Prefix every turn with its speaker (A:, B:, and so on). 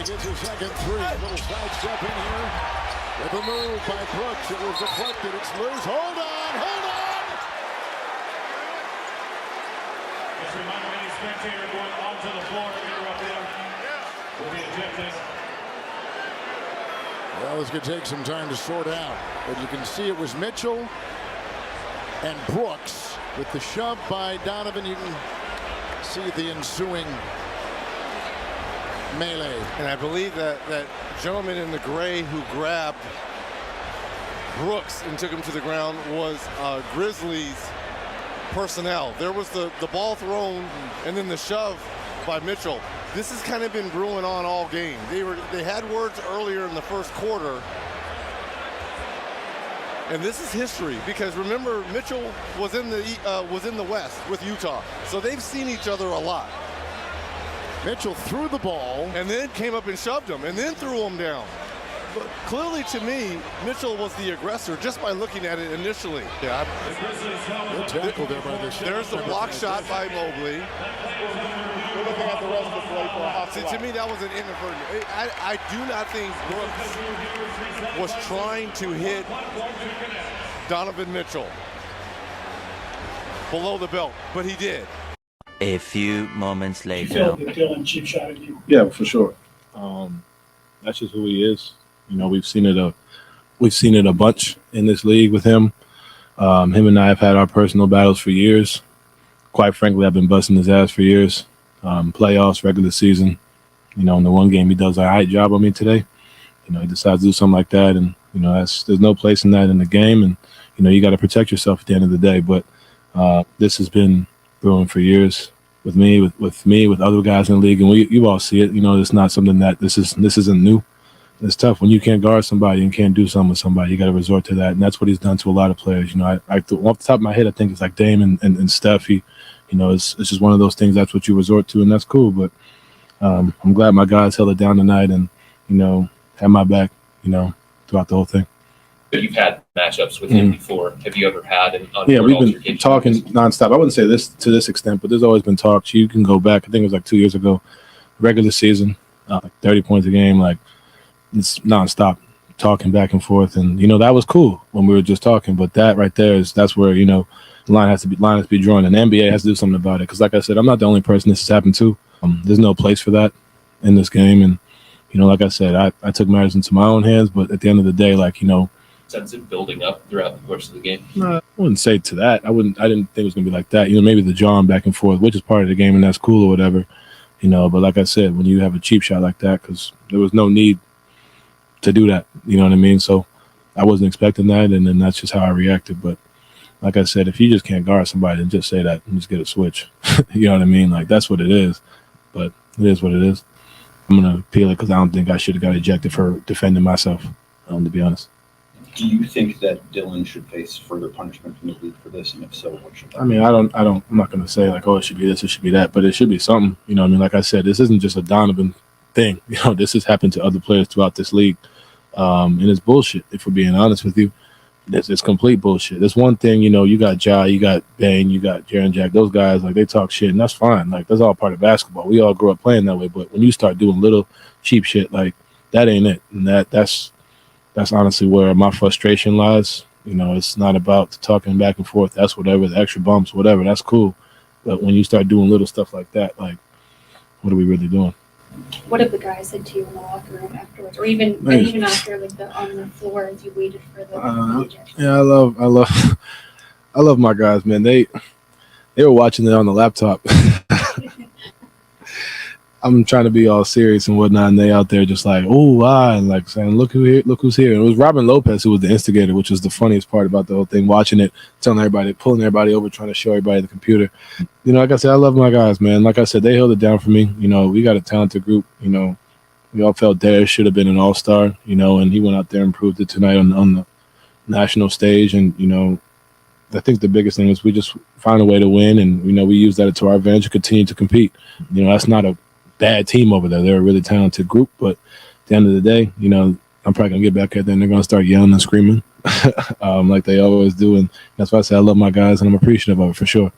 A: He gets his second three. Little sidestep in here. With a move by Brooks. It was deflected. It's loose. Hold on. Hold on.
B: Just remind any spectator going onto the floor and interrupt them will be ejected.
A: Well, this could take some time to sort out. But you can see it was Mitchell and Brooks. With the shove by Donovan, you can see the ensuing melee.
C: And I believe that gentleman in the gray who grabbed Brooks and took him to the ground was Grizzlies personnel. There was the ball thrown and then the shove by Mitchell. This has kind of been brewing on all game. They had words earlier in the first quarter. And this is history because remember Mitchell was in the West with Utah, so they've seen each other a lot.
A: Mitchell threw the ball
C: and then came up and shoved him and then threw him down. But clearly to me, Mitchell was the aggressor just by looking at it initially. Yeah,
A: good tackle there by this.
C: There's the block shot by Mobley.
D: We're looking at the rest of the play for a hot
C: See, to me, that was an inadvertent. I do not think Brooks was trying to hit Donovan Mitchell below the belt, but he did.
E: A few moments later.
D: You feel that Dillon cheap shot at you?
F: Yeah, for sure. That's just who he is. You know, we've seen it a bunch in this league with him. Him and I have had our personal battles for years. Quite frankly, I've been busting his ass for years. Playoffs, regular season. You know, in the one game he does a high job on me today. You know, he decides to do something like that, and you know, there's no place in that in the game. And you know, you got to protect yourself at the end of the day. But this has been brewing for years with me, with other guys in the league, and you all see it. You know, it's not something that this isn't new. It's tough when you can't guard somebody and can't do something with somebody. You got to resort to that, and that's what he's done to a lot of players. You know, I off the top of my head, I think it's like Dame and Steph. You know, it's just one of those things. That's what you resort to, and that's cool. But I'm glad my guys held it down tonight, and you know, had my back. You know, throughout the whole thing.
G: You've had matchups with him before. Have you ever had an
F: we've been talking nonstop. I wouldn't say this to this extent, but there's always been talks. You can go back. I think it was like 2 years ago, regular season, like 30 points a game, like it's nonstop talking back and forth. And you know, that was cool when we were just talking. But that right there that's where you know the line has to be drawn, and the NBA has to do something about it. Because like I said, I'm not the only person this has happened to. There's no place for that in this game. And you know, like I said, I took matters into my own hands. But at the end of the day, like you know.
G: Sense of building up throughout the course of the game?
F: No, I wouldn't say to that. I didn't think it was gonna be like that. You know, maybe the jawing back and forth, which is part of the game, and that's cool or whatever. You know, but like I said, when you have a cheap shot like that, because there was no need to do that. You know what I mean? So I wasn't expecting that, and then that's just how I reacted. But like I said, if you just can't guard somebody, then just say that and just get a switch. You know what I mean? Like that's what it is. But it is what it is. I'm gonna appeal it because I don't think I should have got ejected for defending myself. To be honest.
H: Do you think that Dillon should face further punishment from the league for this? And if so, what should that
F: be? I mean, I'm not going to say like, oh, it should be this, it should be that, but it should be something. You know what I mean? Like I said, this isn't just a Donovan thing. You know, this has happened to other players throughout this league. And it's bullshit, if we're being honest with you. It's complete bullshit. There's one thing, you know, you got Ja, you got Bane, you got Jaren Jack. Those guys, like, they talk shit, and that's fine. Like, that's all part of basketball. We all grew up playing that way. But when you start doing little cheap shit, like, that ain't it. And that's honestly where my frustration lies. You know, it's not about the talking back and forth. That's whatever, the extra bumps, whatever. That's cool. But when you start doing little stuff like that, like, what are we really doing?
I: What have the guys said to you in the locker room afterwards, or even after, like on the floor as you waited for the
F: Yeah, I love my guys, man. They were watching it on the laptop. I'm trying to be all serious and whatnot, and they out there just like, oh, wow, and like saying, look who's here. And it was Robin Lopez who was the instigator, which was the funniest part about the whole thing, watching it, telling everybody, pulling everybody over, trying to show everybody the computer. You know, like I said, I love my guys, man. Like I said, they held it down for me. You know, we got a talented group. You know, we all felt Darius should have been an all-star, you know, and he went out there and proved it tonight on the national stage. And, you know, I think the biggest thing is we just find a way to win, and, you know, we use that to our advantage to continue to compete. You know, that's not a bad team over there. They're a really talented group, but at the end of the day, you know, I'm probably gonna get back at them. They're gonna start yelling and screaming like they always do, and that's why I say I love my guys and I'm appreciative of it for sure.